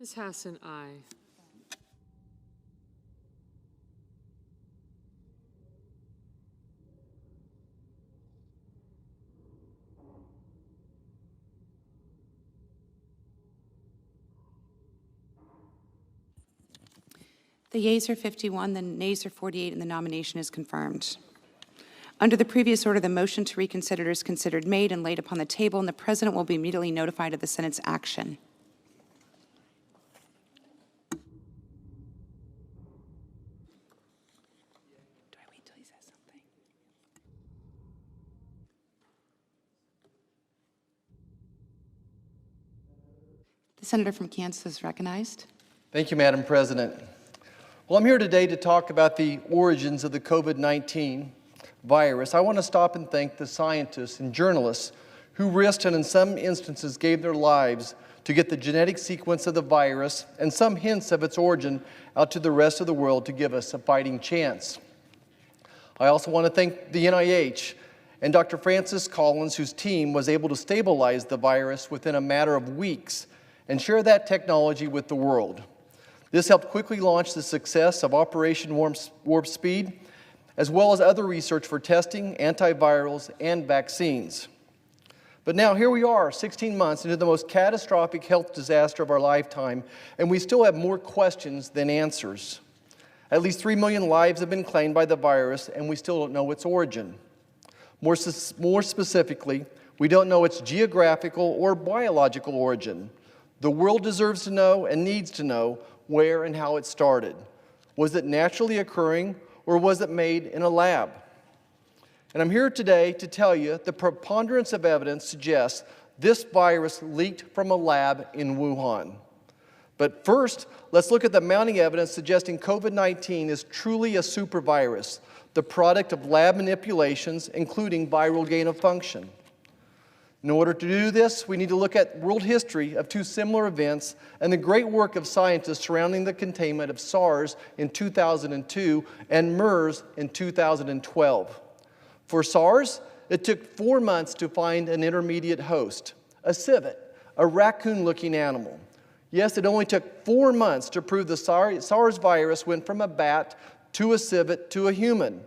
Ms. Hassan, aye. The yeas are 51, the nays are 48, and the nomination is confirmed. Under the previous order, the motion to reconsider is considered made and laid upon the table, and the President will be immediately notified of the Senate's action. Do I wait till he says something? The senator from Kansas is recognized. Thank you, Madam President. Well, I'm here today to talk about the origins of the COVID-19 virus. I want to stop and thank the scientists and journalists who risked and in some instances gave their lives to get the genetic sequence of the virus and some hints of its origin out to the rest of the world to give us a fighting chance. I also want to thank the NIH and Dr. Francis Collins, whose team was able to stabilize the virus within a matter of weeks and share that technology with the world. This helped quickly launch the success of Operation Warp Speed, as well as other research for testing, antivirals, and vaccines. But now here we are, 16 months into the most catastrophic health disaster of our lifetime, and we still have more questions than answers. At least 3 million lives have been claimed by the virus, and we still don't know its origin. More specifically, we don't know its geographical or biological origin. The world deserves to know and needs to know where and how it started. Was it naturally occurring, or was it made in a lab? And I'm here today to tell you the preponderance of evidence suggests this virus leaked from a lab in Wuhan. But first, let's look at the mounting evidence suggesting COVID-19 is truly a supervirus, the product of lab manipulations, including viral gain of function. In order to do this, we need to look at world history of two similar events and the great work of scientists surrounding the containment of SARS in 2002 and MERS in 2012. For SARS, it took 4 months to find an intermediate host, a civet, a raccoon-looking animal. Yes, it only took 4 months to prove the SARS virus went from a bat to a civet to a human.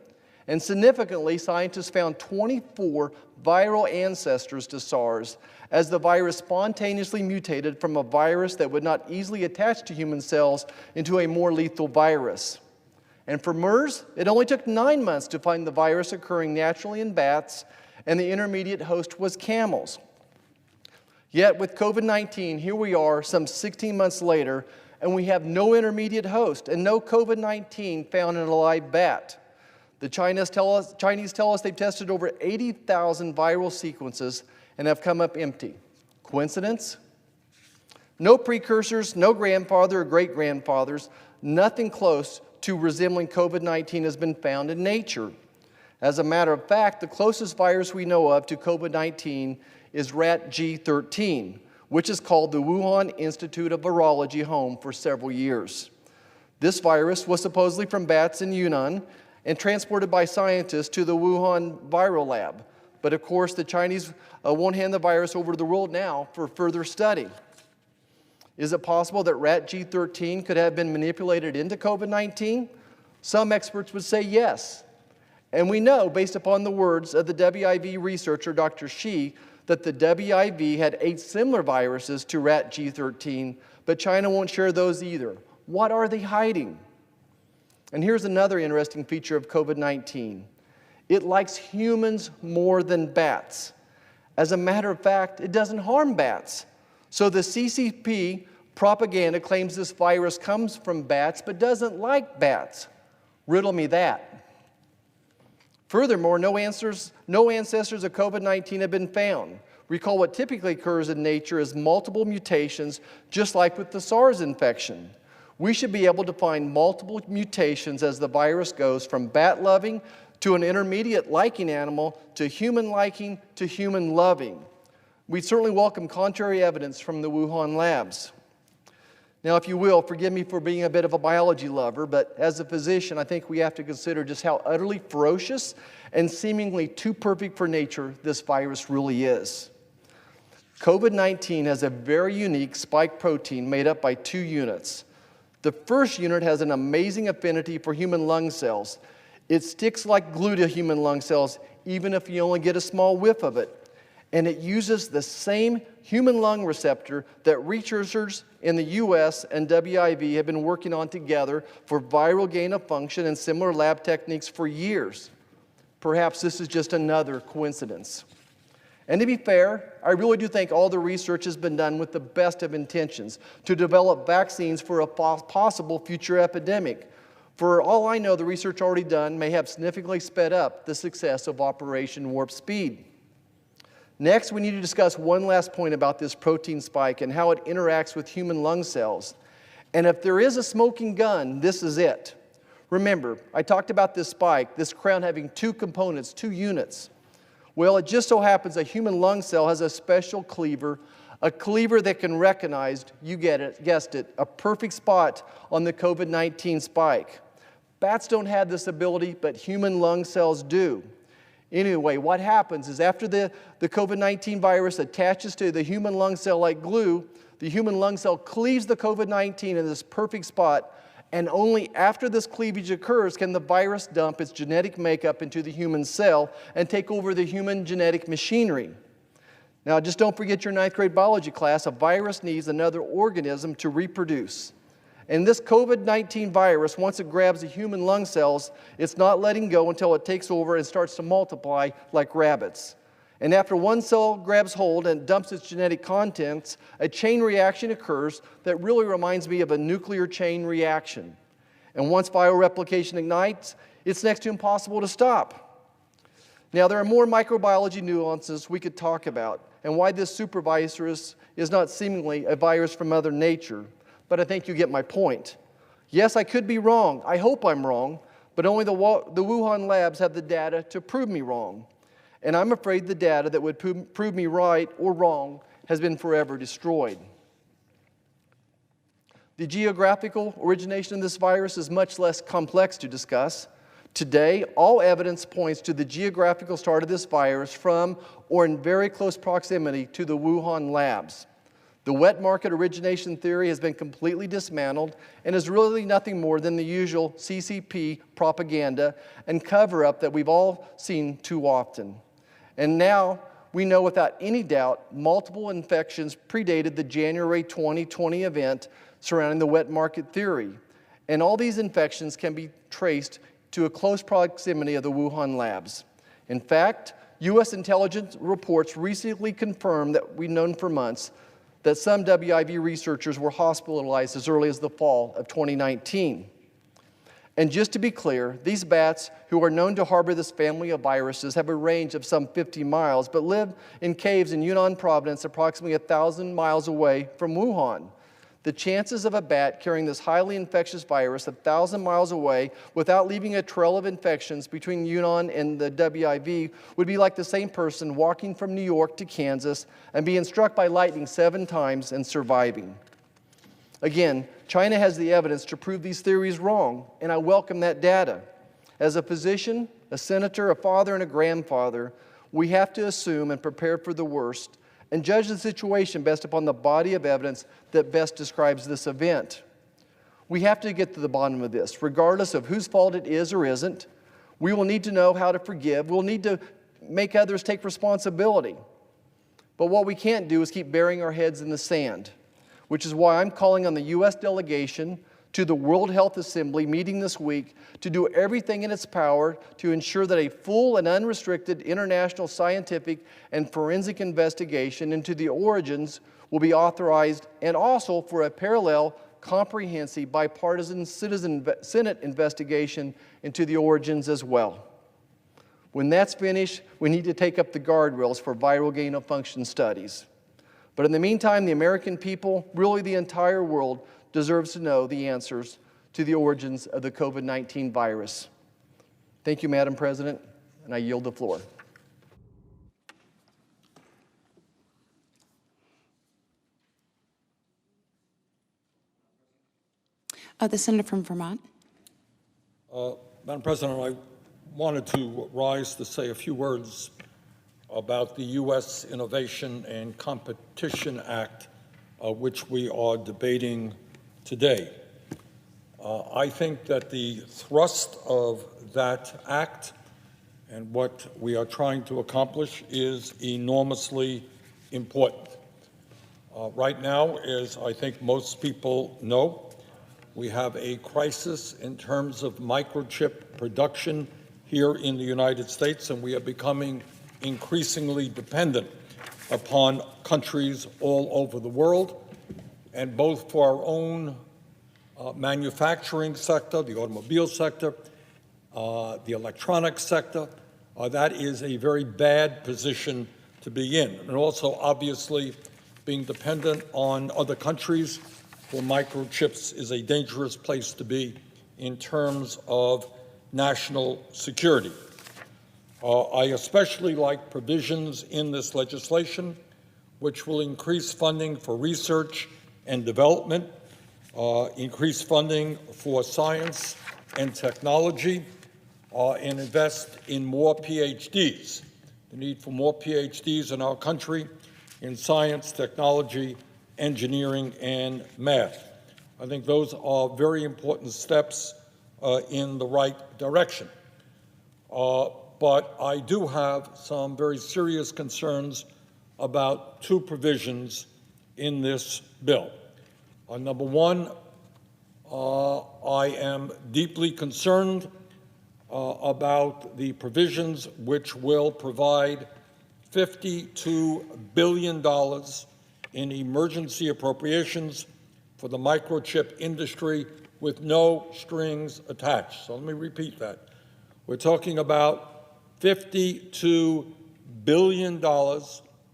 And significantly, scientists found 24 viral ancestors to SARS, as the virus spontaneously mutated from a virus that would not easily attach to human cells into a more lethal virus. And for MERS, it only took 9 months to find the virus occurring naturally in bats, and the intermediate host was camels. Yet with COVID-19, here we are some 16 months later, and we have no intermediate host and no COVID-19 found in a live bat. The Chinese tell us they've tested over 80,000 viral sequences and have come up empty. Coincidence? No precursors, no grandfather or great-grandfathers, nothing close to resembling COVID-19 has been found in nature. As a matter of fact, the closest virus we know of to COVID-19 is rat G13, which is called the Wuhan Institute of Virology home for several years. This virus was supposedly from bats in Yunnan and transported by scientists to the Wuhan Viral Lab. But of course, the Chinese won't hand the virus over to the world now for further study. Is it possible that rat G13 could have been manipulated into COVID-19? Some experts would say yes. And we know, based upon the words of the WIV researcher, Dr. Shi, that the WIV had 8 similar viruses to rat G13, but China won't share those either. What are they hiding? And here's another interesting feature of COVID-19. It likes humans more than bats. As a matter of fact, it doesn't harm bats. So the CCP propaganda claims this virus comes from bats but doesn't like bats. Riddle me that. Furthermore, no ancestors of COVID-19 have been found. Recall what typically occurs in nature is multiple mutations, just like with the SARS infection. We should be able to find multiple mutations as the virus goes from bat-loving to an intermediate liking animal to human-liking to human-loving. We certainly welcome contrary evidence from the Wuhan labs. Now, if you will, forgive me for being a bit of a biology lover, but as a physician, I think we have to consider just how utterly ferocious and seemingly too perfect for nature this virus really is. COVID-19 has a very unique spike protein made up by 2 units. The first unit has an amazing affinity for human lung cells. It sticks like glue to human lung cells, even if you only get a small whiff of it. And it uses the same human lung receptor that researchers in the US and WIV have been working on together for viral gain of function and similar lab techniques for years. Perhaps this is just another coincidence. And to be fair, I really do think all the research has been done with the best of intentions to develop vaccines for a possible future epidemic. For all I know, the research already done may have significantly sped up the success of Operation Warp Speed. Next, we need to discuss one last point about this protein spike and how it interacts with human lung cells. And if there is a smoking gun, this is it. Remember, I talked about this spike, this crown having 2 components, 2 units. Well, it just so happens a human lung cell has a special cleaver, a cleaver that can recognize, you get it, guessed it, a perfect spot on the COVID-19 spike. Bats don't have this ability, but human lung cells do. Anyway, what happens is after the COVID-19 virus attaches to the human lung cell like glue, the human lung cell cleaves the COVID-19 in this perfect spot, and only after this cleavage occurs can the virus dump its genetic makeup into the human cell and take over the human genetic machinery. Now, just don't forget your 9th grade biology class. A virus needs another organism to reproduce. And this COVID-19 virus, once it grabs the human lung cells, it's not letting go until it takes over and starts to multiply like rabbits. And after one cell grabs hold and dumps its genetic contents, a chain reaction occurs that really reminds me of a nuclear chain reaction. And once viral replication ignites, it's next to impossible to stop. Now, there are more microbiology nuances we could talk about and why this supervirus is not seemingly a virus from Mother Nature, but I think you get my point. Yes, I could be wrong. I hope I'm wrong, but only the Wuhan labs have the data to prove me wrong. And I'm afraid the data that would prove me right or wrong has been forever destroyed. The geographical origination of this virus is much less complex to discuss. Today, all evidence points to the geographical start of this virus from or in very close proximity to the Wuhan labs. The wet market origination theory has been completely dismantled and is really nothing more than the usual CCP propaganda and cover-up that we've all seen too often. And now we know without any doubt multiple infections predated the January 2020 event surrounding the wet market theory. And all these infections can be traced to a close proximity of the Wuhan labs. In fact, U.S. intelligence reports recently confirmed that we've known for months that some WIV researchers were hospitalized as early as the fall of 2019. And just to be clear, these bats, who are known to harbor this family of viruses, have a range of some 50 miles, but live in caves in Yunnan province, approximately 1,000 miles away from Wuhan. The chances of a bat carrying this highly infectious virus 1,000 miles away without leaving a trail of infections between Yunnan and the WIV would be like the same person walking from New York to Kansas and being struck by lightning 7 times and surviving. Again, China has the evidence to prove these theories wrong, and I welcome that data. As a physician, a senator, a father, and a grandfather, we have to assume and prepare for the worst and judge the situation based upon the body of evidence that best describes this event. We have to get to the bottom of this, regardless of whose fault it is or isn't. We will need to know how to forgive. We'll need to make others take responsibility. But what we can't do is keep burying our heads in the sand, which is why I'm calling on the U.S. delegation to the World Health Assembly meeting this week to do everything in its power to ensure that a full and unrestricted international scientific and forensic investigation into the origins will be authorized, and also for a parallel, comprehensive, bipartisan Senate investigation into the origins as well. When that's finished, we need to take up the guardrails for viral gain-of-function studies. But in the meantime, the American people, really the entire world, deserves to know the answers to the origins of the COVID-19 virus. Thank you, Madam President, and I yield the floor. The senator from Vermont. Madam President, I wanted to rise to say a few words about the U.S. Innovation and Competition Act, which we are debating today. I think that the thrust of that act and what we are trying to accomplish is enormously important. Right now, as I think most people know, we have a crisis in terms of microchip production here in the United States, and we are becoming increasingly dependent upon countries all over the world, and both for our own manufacturing sector, the automobile sector, the electronics sector, that is a very bad position to be in. And also, obviously, being dependent on other countries for microchips is a dangerous place to be in terms of national security. I especially like provisions in this legislation which will increase funding for research and development, increase funding for science and technology, and invest in more PhDs. The need for more PhDs in our country in science, technology, engineering, and math. I think those are very important steps in the right direction. But I do have some very serious concerns about two provisions in this bill. Number one, I am deeply concerned about the provisions which will provide $52 billion in emergency appropriations for the microchip industry with no strings attached. So let me repeat that. We're talking about $52 billion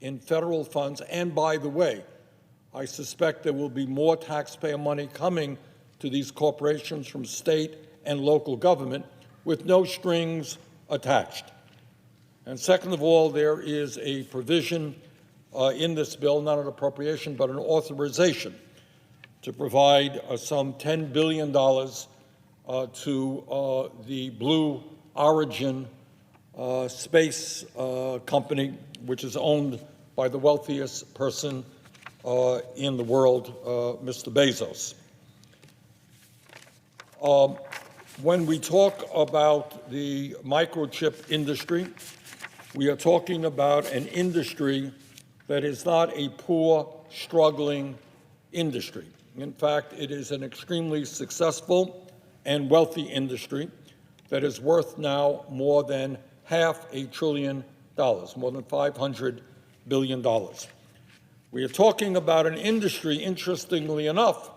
in federal funds, and by the way, I suspect there will be more taxpayer money coming to these corporations from state and local government with no strings attached. And second of all, there is a provision in this bill, not an appropriation, but an authorization to provide some $10 billion to the Blue Origin space company, which is owned by the wealthiest person in the world, Mr. Bezos. When we talk about the microchip industry, we are talking about an industry that is not a poor, struggling industry. In fact, it is an extremely successful and wealthy industry that is worth now more than $500 billion, more than $500 billion. We are talking about an industry, interestingly enough,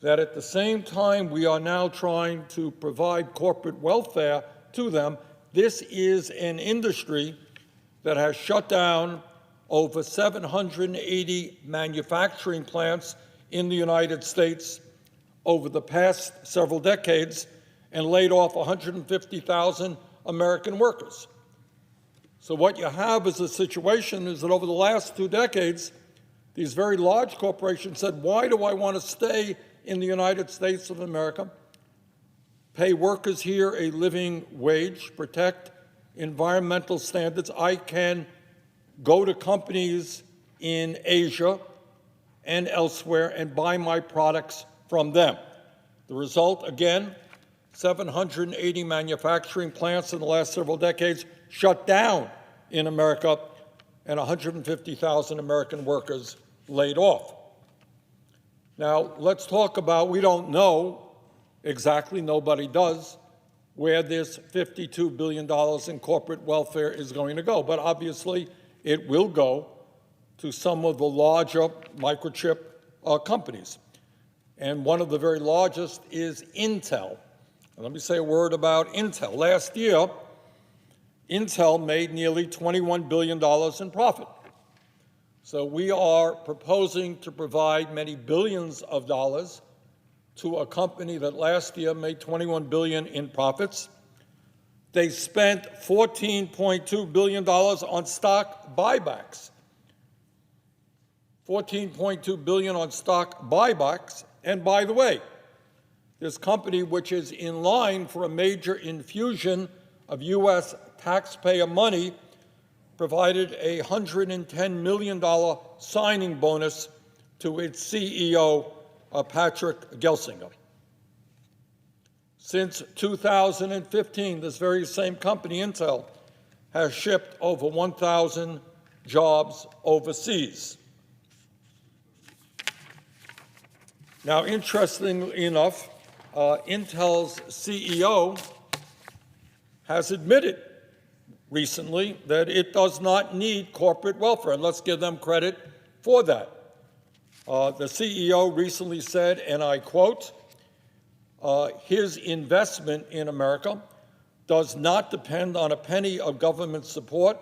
that at the same time we are now trying to provide corporate welfare to them. This is an industry that has shut down over 780 manufacturing plants in the United States over the past several decades and laid off 150,000 American workers. So what you have is a situation is that over the last 2 decades, these very large corporations said, why do I want to stay in the United States of America, pay workers here a living wage, protect environmental standards? I can go to companies in Asia and elsewhere and buy my products from them. The result, again, 780 manufacturing plants in the last several decades shut down in America and 150,000 American workers laid off. Now, let's talk about, we don't know exactly, nobody does, where this $52 billion in corporate welfare is going to go. But obviously, it will go to some of the larger microchip companies. And one of the very largest is Intel. And let me say a word about Intel. Last year, Intel made nearly $21 billion in profit. So we are proposing to provide many billions of dollars to a company that last year made $21 billion in profits. They spent $14.2 billion on stock buybacks. $14.2 billion on stock buybacks. And by the way, this company, which is in line for a major infusion of U.S. taxpayer money provided a $110 million signing bonus to its CEO, Patrick Gelsinger. Since 2015, this very same company, Intel, has shipped over 1,000 jobs overseas. Now, interestingly enough, Intel's CEO has admitted recently that it does not need corporate welfare, and let's give them credit for that. The CEO recently said, and I quote, his investment in America does not depend on a penny of government support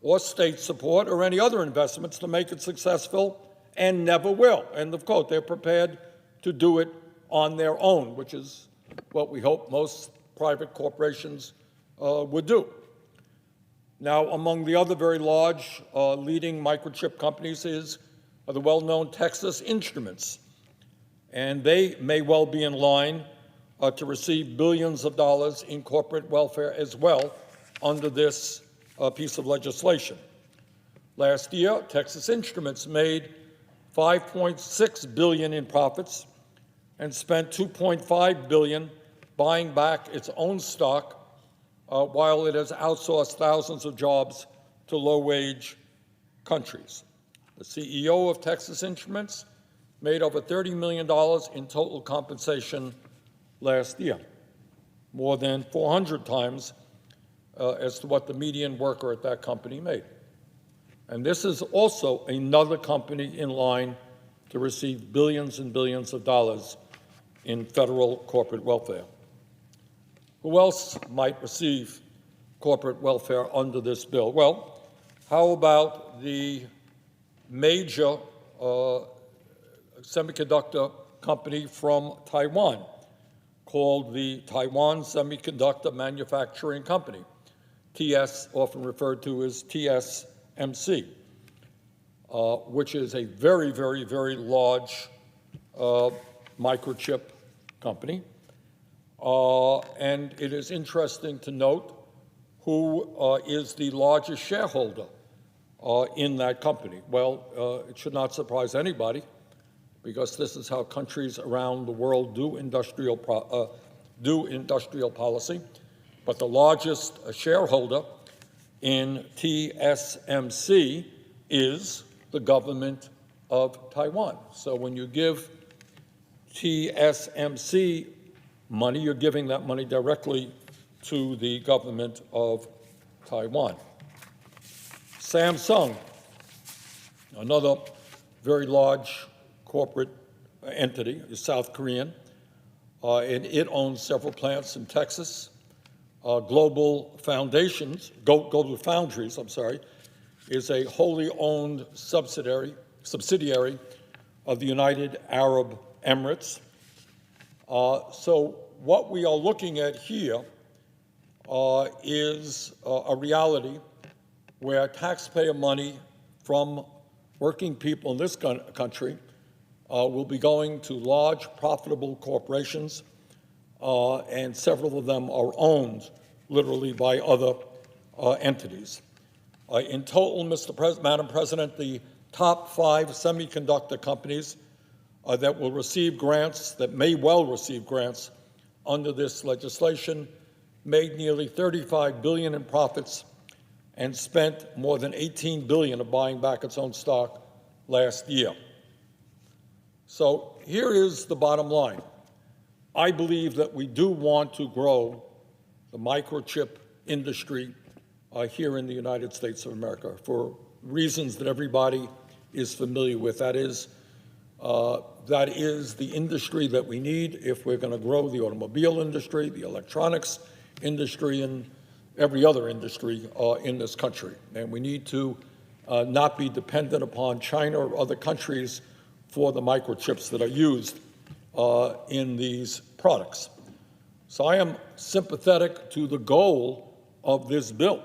or state support or any other investments to make it successful, and never will. End of quote. They're prepared to do it on their own, which is what we hope most private corporations would do. Now, among the other very large leading microchip companies is the well-known Texas Instruments, and they may well be in line to receive billions of dollars in corporate welfare as well under this piece of legislation. Last year, Texas Instruments made $5.6 billion in profits and spent $2.5 billion buying back its own stock while it has outsourced thousands of jobs to low-wage countries. The CEO of Texas Instruments made over $30 million in total compensation last year, more than 400 times as to what the median worker at that company made. And this is also another company in line to receive billions and billions of dollars in federal corporate welfare. Who else might receive corporate welfare under this bill? Well, how about the major semiconductor company from Taiwan called the Taiwan Semiconductor Manufacturing Company, TS, often referred to as TSMC, which is a very, very, very large microchip company. And it is interesting to note who is the largest shareholder in that company. Well, it should not surprise anybody, because this is how countries around the world do industrial policy. But the largest shareholder in TSMC is the government of Taiwan. So when you give TSMC money, you're giving that money directly to the government of Taiwan. Samsung, another very large corporate entity, is South Korean, and it owns several plants in Texas. Global Foundries, is a wholly owned subsidiary of the United Arab Emirates. So what we are looking at here is a reality where taxpayer money from working people in this country will be going to large, profitable corporations, and several of them are owned literally by other entities. In total, Madam President, the top 5 semiconductor companies that will receive grants, that may well receive grants under this legislation, made nearly $35 billion in profits and spent more than $18 billion of buying back its own stock last year. So here is the bottom line. I believe that we do want to grow the microchip industry here in the United States of America for reasons that everybody is familiar with. That is the industry that we need if we're going to grow the automobile industry, the electronics industry, and every other industry in this country. And we need to not be dependent upon China or other countries for the microchips that are used in these products. So I am sympathetic to the goal of this bill,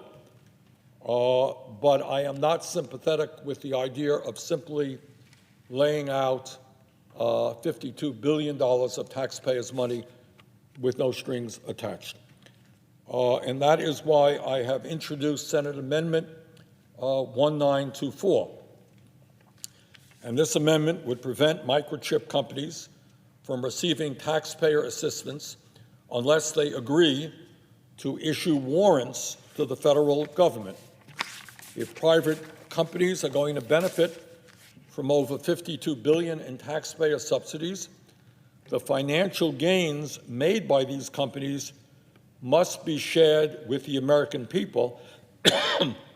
but I am not sympathetic with the idea of simply laying out $52 billion of taxpayers' money with no strings attached. And that is why I have introduced Senate Amendment 1924. And this amendment would prevent microchip companies from receiving taxpayer assistance unless they agree to issue warrants to the federal government. If private companies are going to benefit from over $52 billion in taxpayer subsidies, the financial gains made by these companies must be shared with the American people,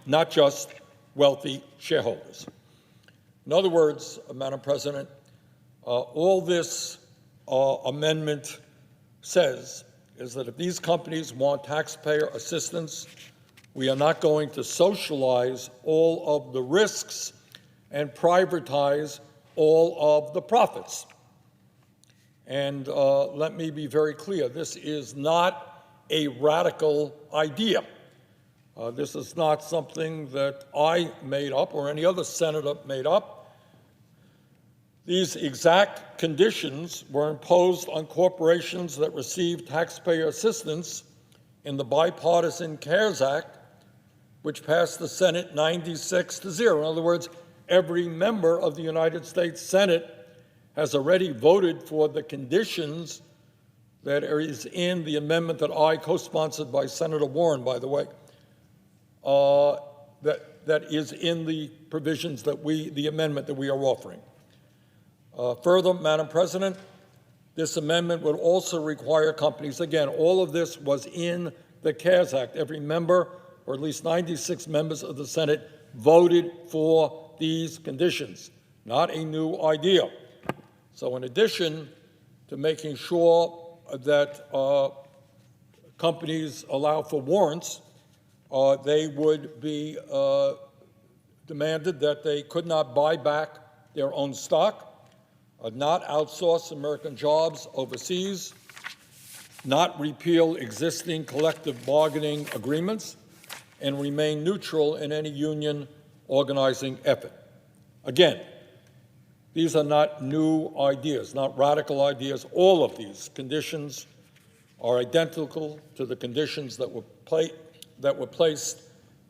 not just wealthy shareholders. In other words, Madam President, all this amendment says is that if these companies want taxpayer assistance, we are not going to socialize all of the risks and privatize all of the profits. And let me be very clear, this is not a radical idea. This is not something that I made up or any other senator made up. These exact conditions were imposed on corporations that received taxpayer assistance in the bipartisan CARES Act, which passed the Senate 96-0. In other words, every member of the United States Senate has already voted for the conditions that is in the amendment that I co-sponsored by Senator Warren, by the way, that is in the provisions that the amendment that we are offering. Further, Madam President, this amendment would also require companies, again, all of this was in the CARES Act. Every member, or at least 96 members of the Senate, voted for these conditions, not a new idea. So in addition to making sure that companies allow for warrants, they would be demanded that they could not buy back their own stock, not outsource American jobs overseas, not repeal existing collective bargaining agreements, and remain neutral in any union organizing effort. Again, these are not new ideas, not radical ideas. All of these conditions are identical to the conditions that were placed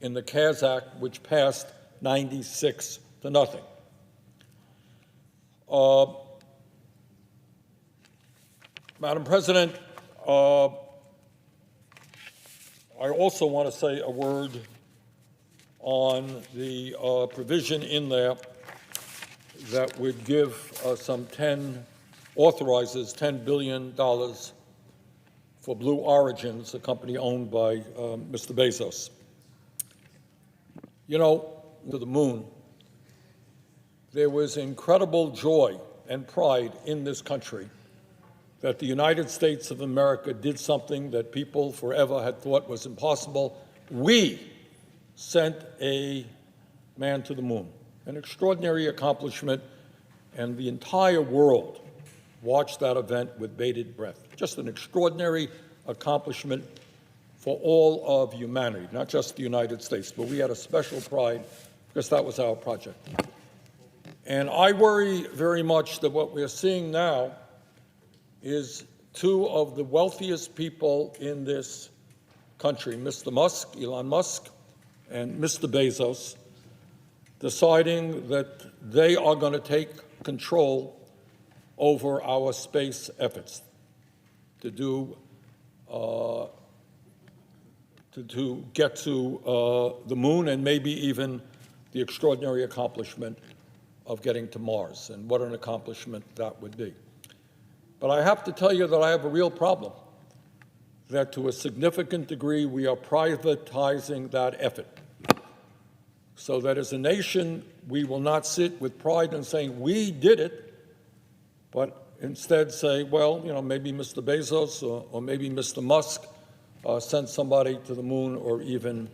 in the CARES Act, which passed 96-0. Madam President, I also want to say a word on the provision in there that would give authorizes $10 billion for Blue Origins, a company owned by Mr. Bezos. You know, to the moon, there was incredible joy and pride in this country that the United States of America did something that people forever had thought was impossible. We sent a man to the moon, an extraordinary accomplishment, and the entire world watched that event with bated breath. Just an extraordinary accomplishment for all of humanity, not just the United States, but we had a special pride because that was our project. And I worry very much that what we're seeing now is two of the wealthiest people in this country, Mr. Musk, Elon Musk, and Mr. Bezos, deciding that they are going to take control over our space efforts to get to the moon and maybe even the extraordinary accomplishment of getting to Mars, and what an accomplishment that would be. But I have to tell you that I have a real problem, that to a significant degree we are privatizing that effort, so that as a nation we will not sit with pride and saying we did it, but instead say, well, you know, maybe Mr. Bezos or maybe Mr. Musk sent somebody to the moon or even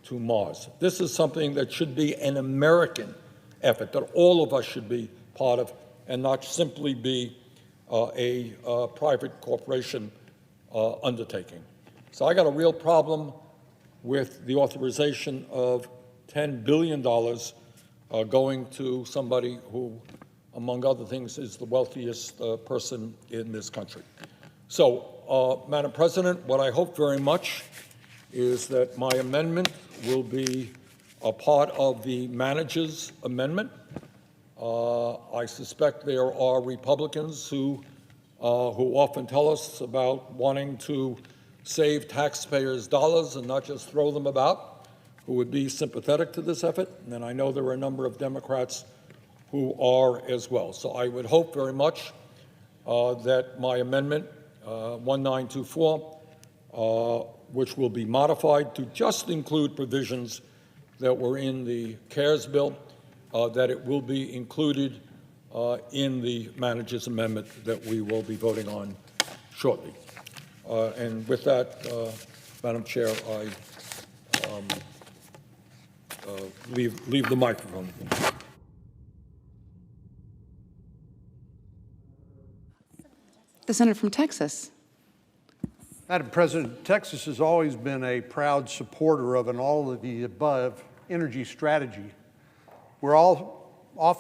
to Mars. This is something that should be an American effort, that all of us should be part of, and not simply be a private corporation undertaking. So I got a real problem with the authorization of $10 billion going to somebody who, among other things, is the wealthiest person in this country. So, Madam President, what I hope very much is that my amendment will be a part of the manager's amendment. I suspect there are Republicans who often tell us about wanting to save taxpayers' dollars and not just throw them about, who would be sympathetic to this effort. And I know there are a number of Democrats who are as well. So I would hope very much that my amendment, 1924, which will be modified to just include provisions that were in the CARES bill, that it will be included in the manager's amendment that we will be voting on shortly. And with that, Madam Chair, I leave the microphone. The senator from Texas. Madam President, Texas has always been a proud supporter of an all-of-the-above energy strategy. We're all often